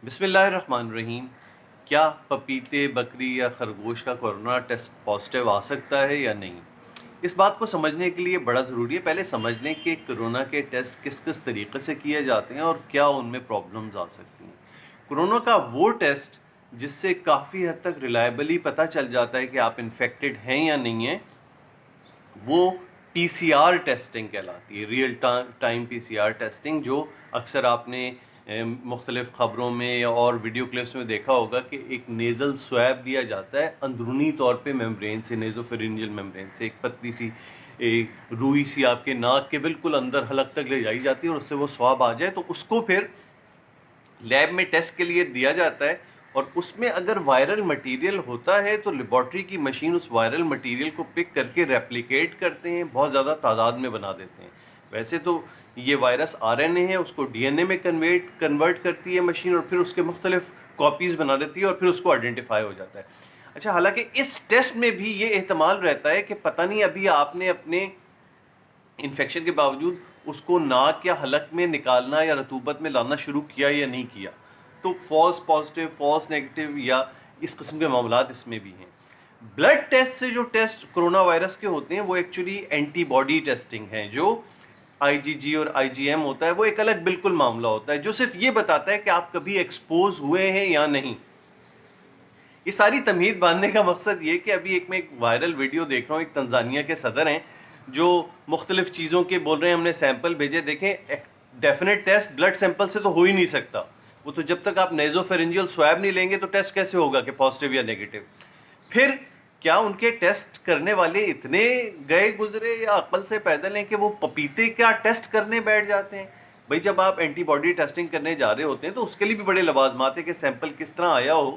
بسم اللہ الرحمن الرحیم۔ کیا پپیتے، بکری یا خرگوش کا کورونا ٹیسٹ پازیٹیو آ سکتا ہے یا نہیں؟ اس بات کو سمجھنے کے لیے بڑا ضروری ہے پہلے سمجھ لیں کہ کورونا کے ٹیسٹ کس کس طریقے سے کیے جاتے ہیں اور کیا ان میں پرابلمز آ سکتی ہیں۔ کورونا کا وہ ٹیسٹ جس سے کافی حد تک ریلائبلی پتہ چل جاتا ہے کہ آپ انفیکٹڈ ہیں یا نہیں ہیں، وہ پی سی آر ٹیسٹنگ کہلاتی ہے، real time P C R testing, جو اکثر آپ نے مختلف خبروں میں اور ویڈیو کلپس میں دیکھا ہوگا کہ ایک نیزل سویب دیا جاتا ہے اندرونی طور پہ میمبرین سے، نیزوفیرنجل میمبرین سے، ایک پتلی سی ایک روئی سی آپ کے ناک کے بالکل اندر حلق تک لے جائی جاتی ہے اور اس سے وہ سواب آ جائے تو اس کو پھر لیب میں ٹیسٹ کے لیے دیا جاتا ہے، اور اس میں اگر وائرل مٹیریل ہوتا ہے تو لیبارٹری کی مشین اس وائرل مٹیریل کو پک کر کے ریپلیکیٹ کرتے ہیں، بہت زیادہ تعداد میں بنا دیتے ہیں۔ ویسے تو یہ وائرس آر این اے ہے، اس کو ڈی این اے میں کنورٹ کرتی ہے مشین اور پھر اس کے مختلف کاپیز بنا دیتی ہے اور پھر اس کو آئیڈینٹیفائی ہو جاتا ہے۔ اچھا، حالانکہ اس ٹیسٹ میں بھی یہ احتمال رہتا ہے کہ پتہ نہیں ابھی آپ نے اپنے انفیکشن کے باوجود اس کو ناک یا حلق میں نکالنا یا رطوبت میں لانا شروع کیا یا نہیں کیا، تو فالس پازیٹیو، فالس نیگیٹو یا اس قسم کے معاملات اس میں بھی ہیں۔ بلڈ ٹیسٹ سے جو ٹیسٹ کرونا وائرس کے ہوتے ہیں وہ ایکچولی اینٹی باڈی ٹیسٹنگ ہیں، جو آئی جی جی اور آئی جی ایم ہوتا ہے، وہ ایک الگ بالکل معاملہ ہوتا ہے جو صرف یہ بتاتا ہے کہ آپ کبھی ایکسپوز ہوئے ہیں یا نہیں۔ یہ ساری تمہید باندھنے کا مقصد یہ کہ ابھی میں ایک وائرل ویڈیو دیکھ رہا ہوں، ایک تنزانیہ کے صدر ہیں جو مختلف چیزوں کے بول رہے ہیں ہم نے سیمپل بھیجے۔ دیکھیں، ڈیفینیٹ ٹیسٹ بلڈ سیمپل سے تو ہو ہی نہیں سکتا، وہ تو جب تک آپ نیزوفیرنجل سویب نہیں لیں گے تو ٹیسٹ کیسے ہوگا کہ پازیٹیو یا نیگیٹو؟ پھر کیا ان کے ٹیسٹ کرنے والے اتنے گئے گزرے یا عقل سے پیدل ہیں کہ وہ پپیتے کا ٹیسٹ کرنے بیٹھ جاتے ہیں؟ بھائی، جب آپ اینٹی باڈی ٹیسٹنگ کرنے جا رہے ہوتے ہیں تو اس کے لیے بھی بڑے لوازمات ہیں کہ سیمپل کس طرح آیا ہو۔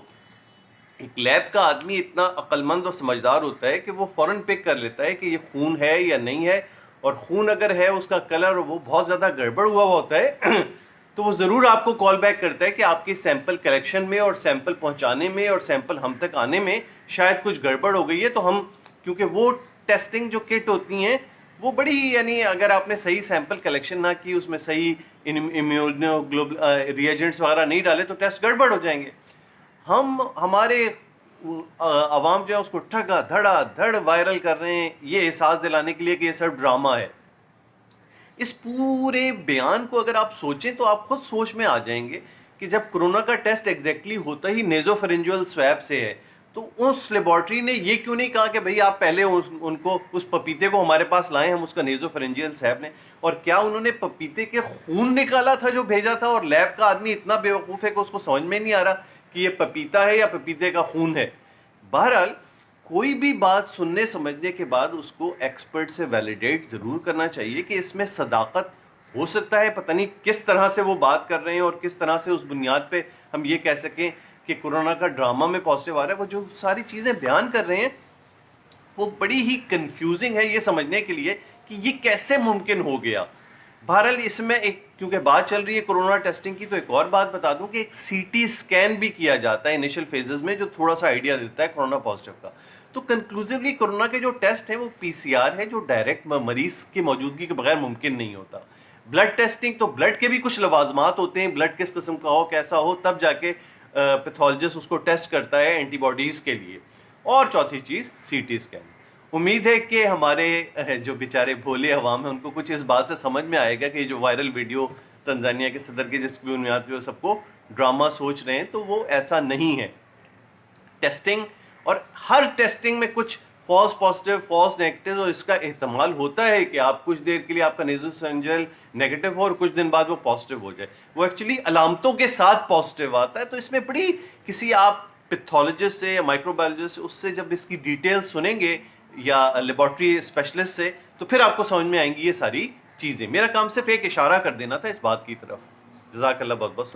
ایک لیب کا آدمی اتنا عقل مند اور سمجھدار ہوتا ہے کہ وہ فوراً پک کر لیتا ہے کہ یہ خون ہے یا نہیں ہے، اور خون اگر ہے اس کا کلر وہ بہت زیادہ گڑبڑ ہوا ہوتا ہے تو وہ ضرور آپ کو کال بیک کرتا ہے کہ آپ کی سیمپل کلیکشن میں اور سیمپل پہنچانے میں اور سیمپل ہم تک آنے میں شاید کچھ گڑبڑ ہو گئی ہے، تو ہم کیونکہ وہ ٹیسٹنگ جو کٹ ہوتی ہیں وہ بڑی، یعنی اگر آپ نے صحیح سیمپل کلیکشن نہ کی، اس میں صحیح ری ایجنٹس وغیرہ نہیں ڈالے تو ٹیسٹ گڑبڑ ہو جائیں گے۔ ہمارے عوام جو ہے اس کو ٹھگا دھڑا دھڑ وائرل کر رہے ہیں یہ احساس دلانے کے لیے کہ یہ سب ڈرامہ ہے۔ اس پورے بیان کو اگر آپ سوچیں تو آپ خود سوچ میں آ جائیں گے کہ جب کرونا کا ٹیسٹ ایگزیکٹلی ہوتا ہی نیزوفیرنجل سویب سے ہے تو اس لیبارٹری نے یہ کیوں نہیں کہا کہ بھئی آپ پہلے ان کو اس پپیتے کو ہمارے پاس لائیں، ہم اس کا نیزوفیرنجل سویب لیں؟ اور کیا انہوں نے پپیتے کے خون نکالا تھا جو بھیجا تھا، اور لیب کا آدمی اتنا بیوقوف ہے کہ اس کو سمجھ میں نہیں آ رہا کہ یہ پپیتا ہے یا پپیتے کا خون ہے؟ بہرحال کوئی بھی بات سننے سمجھنے کے بعد اس کو ایکسپرٹ سے ویلیڈیٹ ضرور کرنا چاہیے کہ اس میں صداقت ہو سکتا ہے، پتہ نہیں کس طرح سے وہ بات کر رہے ہیں اور کس طرح سے اس بنیاد پہ ہم یہ کہہ سکیں کہ کورونا کا ڈرامہ میں پازیٹیو آ رہا ہے۔ وہ جو ساری چیزیں بیان کر رہے ہیں وہ بڑی ہی کنفیوزنگ ہے یہ سمجھنے کے لیے کہ یہ کیسے ممکن ہو گیا۔ بہرحال اس میں کیونکہ بات چل رہی ہے کورونا ٹیسٹنگ کی تو ایک اور بات بتا دوں کہ ایک سی ٹی اسکین بھی کیا جاتا ہے انیشل فیزز میں، جو تھوڑا سا آئیڈیا دیتا ہے کورونا پازیٹیو کا۔ تو کنکلوزیولی کورونا کے جو ٹیسٹ ہے وہ پی سی آر ہے، جو ڈائریکٹ مریض کی موجودگی کے بغیر ممکن نہیں ہوتا۔ بلڈ ٹیسٹنگ تو بلڈ کے بھی کچھ لوازمات ہوتے ہیں، بلڈ کس قسم کا ہو، کیسا ہو، تب جا کے پیتھولوجسٹ اس کو ٹیسٹ کرتا ہے اینٹی باڈیز کے لیے۔ اور چوتھی چیز سی ٹی اسکین۔ امید ہے کہ ہمارے جو بیچارے بھولے عوام ہیں ان کو کچھ اس بات سے سمجھ میں آئے گا کہ جو وائرل ویڈیو تنزانیہ کے صدر کی جس کی بنیاد پہ وہ سب کو ڈرامہ سوچ رہے ہیں تو وہ ایسا نہیں ہے۔ ٹیسٹنگ، اور ہر ٹیسٹنگ میں کچھ فالس پازیٹیو، فالس نیگیٹو، اور اس کا احتمال ہوتا ہے کہ آپ کچھ دیر کے لیے آپ کا نیزوفیرنجل نیگیٹو ہو اور کچھ دن بعد وہ پازیٹیو ہو جائے۔ وہ ایکچولی علامتوں کے ساتھ پازیٹیو آتا ہے، تو اس میں بڑی کسی آپ پیتھولوجسٹ سے یا مائکرو بایولوجسٹ سے اس سے جب اس کی ڈیٹیل سنیں گے یا لیبارٹری اسپیشلسٹ سے تو پھر آپ کو سمجھ میں آئیں گی یہ ساری چیزیں۔ میرا کام صرف ایک اشارہ کر دینا تھا اس بات کی طرف۔ جزاک اللہ بہت بہت۔